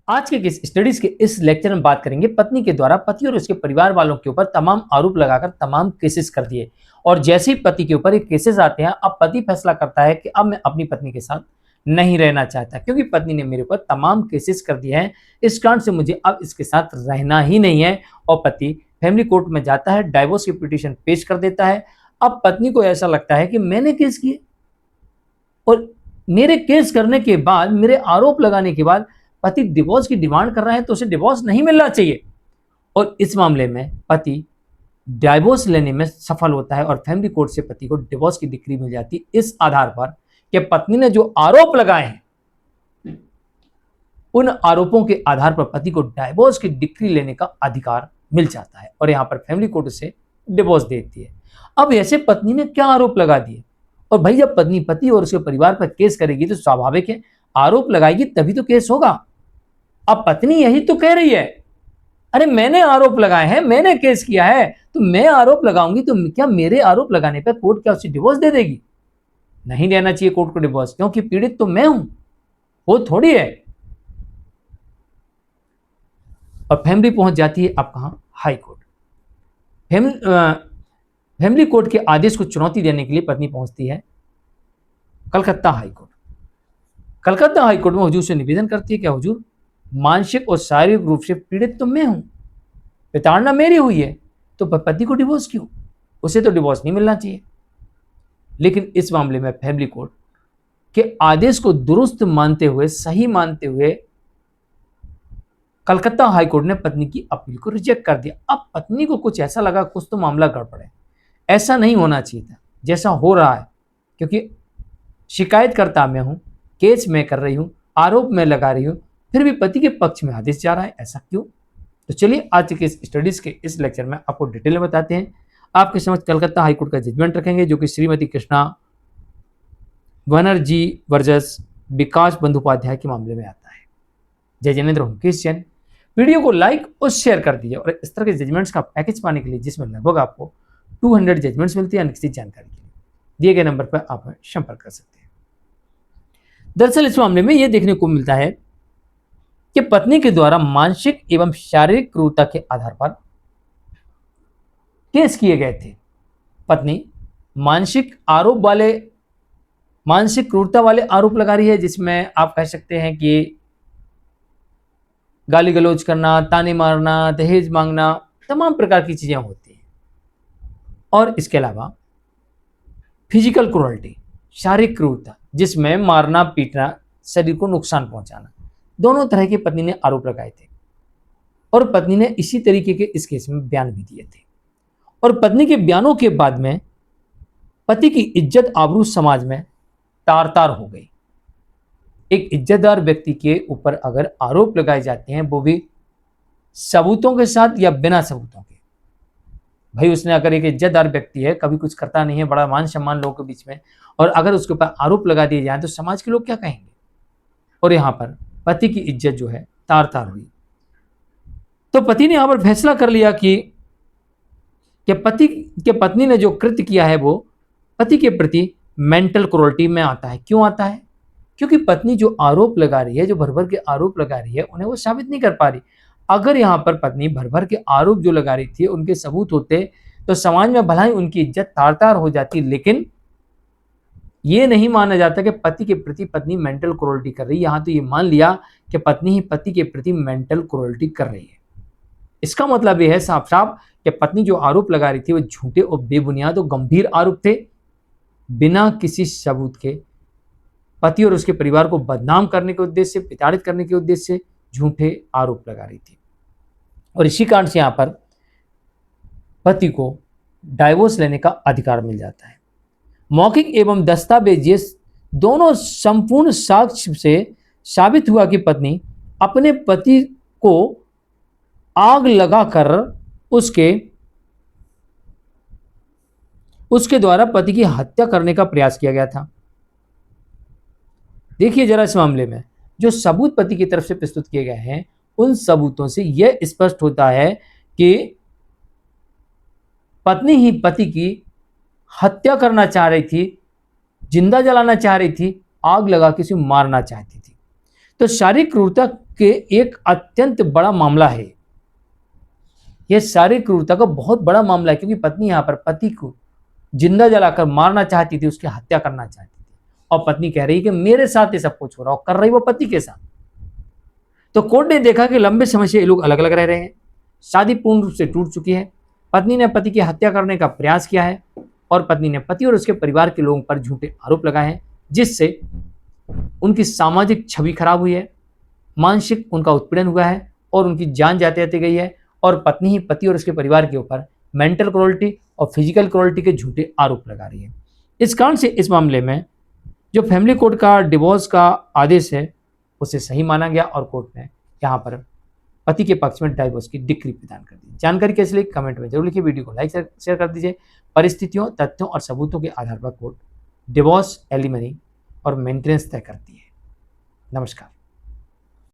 आज के स्टडीज के इस लेक्चर में बात करेंगे पत्नी के द्वारा पति और उसके परिवार वालों के ऊपर तमाम आरोप लगाकर तमाम केसेस कर दिए, और जैसे ही पति के ऊपर ये केसेस आते हैं, अब पति फैसला करता है कि अब मैं अपनी पत्नी के साथ नहीं रहना चाहता, क्योंकि पत्नी ने मेरे ऊपर तमाम केसेस कर दिए हैं। इस कारण से मुझे अब इसके साथ रहना ही नहीं है, और पति फैमिली कोर्ट में जाता है, डाइवोर्स की पिटीशन पेश कर देता है। अब पत्नी को ऐसा लगता है कि मैंने केस किए, और मेरे केस करने के बाद, मेरे आरोप लगाने के बाद पति डिवोर्स की डिमांड कर रहा है, तो उसे डिवोर्स नहीं मिलना चाहिए। और इस मामले में पति डिवोर्स लेने में सफल होता है, और फैमिली कोर्ट से पति को डिवोर्स की डिक्री मिल जाती है, इस आधार पर कि पत्नी ने जो आरोप लगाए हैं, उन आरोपों के आधार पर पति को डिवोर्स की डिक्री लेने का अधिकार मिल जाता है, और यहां पर फैमिली कोर्ट से डिवोर्स देती है। अब ऐसे पत्नी ने क्या आरोप लगा दिए, और भाई जब पत्नी पति और उसके परिवार पर केस करेगी तो स्वाभाविक है, आरोप लगाएगी तभी तो केस होगा। अब पत्नी यही तो कह रही है, अरे मैंने आरोप लगाए हैं, मैंने केस किया है, तो मैं आरोप लगाऊंगी तो क्या मेरे आरोप लगाने पर कोर्ट क्या उसे डिवोर्स दे देगी? नहीं देना चाहिए कोर्ट को डिवोर्स, क्योंकि पीड़ित तो मैं हूं, वो थोड़ी है। और फैमिली पहुंच जाती है अब कहां? High court. फैमिली कोर्ट के आदेश को चुनौती देने के लिए पत्नी पहुंचती है Calcutta high court. Calcutta high court में हुजूर से निवेदन करती है कि हुजूर, मानसिक और शारीरिक रूप से पीड़ित तो मैं हूं, प्रताड़ना मेरी हुई है, तो पति को डिवोर्स क्यों? उसे तो डिवोर्स नहीं मिलना चाहिए। लेकिन इस मामले में फैमिली कोर्ट के आदेश को दुरुस्त मानते हुए, सही मानते हुए, कलकत्ता हाई कोर्ट ने पत्नी की अपील को रिजेक्ट कर दिया। अब पत्नी को कुछ ऐसा लगा, कुछ तो मामला गड़बड़ है, ऐसा नहीं होना चाहिए था जैसा हो रहा है, क्योंकि शिकायतकर्ता मैं हूं, केस मैं कर रही हूं, आरोप मैं लगा रही हूं, फिर भी पति के पक्ष में आदेश जा रहा है, ऐसा क्यों? तो चलिए आज के स्टडीज के इस लेक्चर में आपको डिटेल में बताते हैं। आपके समझ कलकत्ता हाईकोर्ट का जजमेंट रखेंगे, जो कि श्रीमती कृष्णा बनर्जी वर्सेस विकास बंदोपाध्याय के मामले में आता है। जय जिनेन्द्र मुकेश जैन। वीडियो को लाइक और शेयर कर दीजिए, और इस तरह के जजमेंट्स का पैकेज पाने के लिए, जिसमें लगभग आपको 200 जजमेंट्स मिलती है, किसी जानकारी के लिए दिए गए नंबर पर आप संपर्क कर सकते हैं। दरअसल इस मामले में यह देखने को मिलता है कि पत्नी के द्वारा मानसिक एवं शारीरिक क्रूरता के आधार पर केस किए गए थे। पत्नी मानसिक क्रूरता वाले आरोप लगा रही है, जिसमें आप कह सकते हैं कि गाली गलौज करना, ताने मारना, दहेज मांगना, तमाम प्रकार की चीजें होती हैं। और इसके अलावा फिजिकल क्रूरल्टी, शारीरिक क्रूरता, जिसमें मारना, पीटना, शरीर को नुकसान पहुंचाना, दोनों तरह के पत्नी ने आरोप लगाए थे। और पत्नी ने इसी तरीके के इस केस में बयान भी दिए थे। और पत्नी के बयानों के बाद में पति की इज्जत आबरू समाज में तार तार हो गई। एक इज्जतदार व्यक्ति के ऊपर अगर आरोप लगाए जाते हैं, वो भी सबूतों के साथ या बिना सबूतों के, भाई उसने अगर एक इज्जतदार व्यक्ति है, कभी कुछ करता नहीं है, बड़ा मान सम्मान लोगों के बीच में, और अगर उसके ऊपर आरोप लगा दिए जाए तो समाज के लोग क्या कहेंगे? और यहां पर पति की इज्जत जो है तार तार हुई। तो पति ने यहां पर फैसला कर लिया कि पत्नी ने जो कृत्य किया है वो पति के प्रति मेंटल क्रूरल्टी में आता है। क्यों आता है? क्योंकि पत्नी जो आरोप लगा रही है, जो भर भर के आरोप लगा रही है, उन्हें वो साबित नहीं कर पा रही। अगर यहां पर पत्नी भर भर के आरोप जो लगा रही थी उनके सबूत होते, तो समाज में भला ही उनकी इज्जत तार तार हो जाती, लेकिन ये नहीं माना जाता कि पति के प्रति पत्नी मेंटल क्रूरल्टी कर रही है। यहां तो ये मान लिया कि पत्नी ही पति के प्रति मेंटल क्रूरल्टी कर रही है। इसका मतलब यह है साफ साफ कि पत्नी जो आरोप लगा रही थी वो झूठे और बेबुनियाद और गंभीर आरोप थे, बिना किसी सबूत के पति और उसके परिवार को बदनाम करने के उद्देश्य से, प्रताड़ित करने के उद्देश्य से झूठे आरोप लगा रही थी। और इसी कारण से यहां पर पति को डाइवोर्स लेने का अधिकार मिल जाता है। मौखिक एवं दस्तावेजी दोनों संपूर्ण साक्ष्य से साबित हुआ कि पत्नी अपने पति को आग लगाकर उसके द्वारा पति की हत्या करने का प्रयास किया गया था। देखिए जरा इस मामले में जो सबूत पति की तरफ से प्रस्तुत किए गए हैं, उन सबूतों से यह स्पष्ट होता है कि पत्नी ही पति की हत्या करना चाह रही थी, जिंदा जलाना चाह रही थी, आग लगा के उसे मारना चाहती थी। तो शारीरिक क्रूरता के एक अत्यंत बड़ा मामला है। यह सारी क्रूरता का बहुत बड़ा मामला है, क्योंकि पत्नी यहां पर पति को जिंदा जलाकर मारना चाहती थी, उसकी हत्या करना चाहती थी, और पत्नी कह रही कि मेरे साथ ये सब कुछ हो रहा हो, कर रही वो पति के साथ। तो कोर्ट ने देखा कि लंबे समय से ये लोग अलग अलग रह रहे हैं, शादी पूर्ण रूप से टूट चुकी है, पत्नी ने पति की हत्या करने का प्रयास किया है, और पत्नी ने पति और उसके परिवार के लोगों पर झूठे आरोप लगाए हैं, जिससे उनकी सामाजिक छवि खराब हुई है, मानसिक उनका उत्पीड़न हुआ है, और उनकी जान जाते जाते गई है, और पत्नी ही पति और उसके परिवार के ऊपर मेंटल क्रूरल्टी और फिजिकल क्रूरल्टी के झूठे आरोप लगा रही है। इस कारण से इस मामले में जो फैमिली कोर्ट का डिवोर्स का आदेश है उसे सही माना गया, और कोर्ट ने यहाँ पर पति के पक्ष में डाइवोर्स की डिक्री प्रदान कर दी। जानकारी कैसे लगी कमेंट में जरूर लिखिए, वीडियो को लाइक शेयर कर दीजिए। परिस्थितियों, तथ्यों और सबूतों के आधार पर कोर्ट डिवोर्स, एलिमनी और मेंटेनेंस तय करती है। नमस्कार।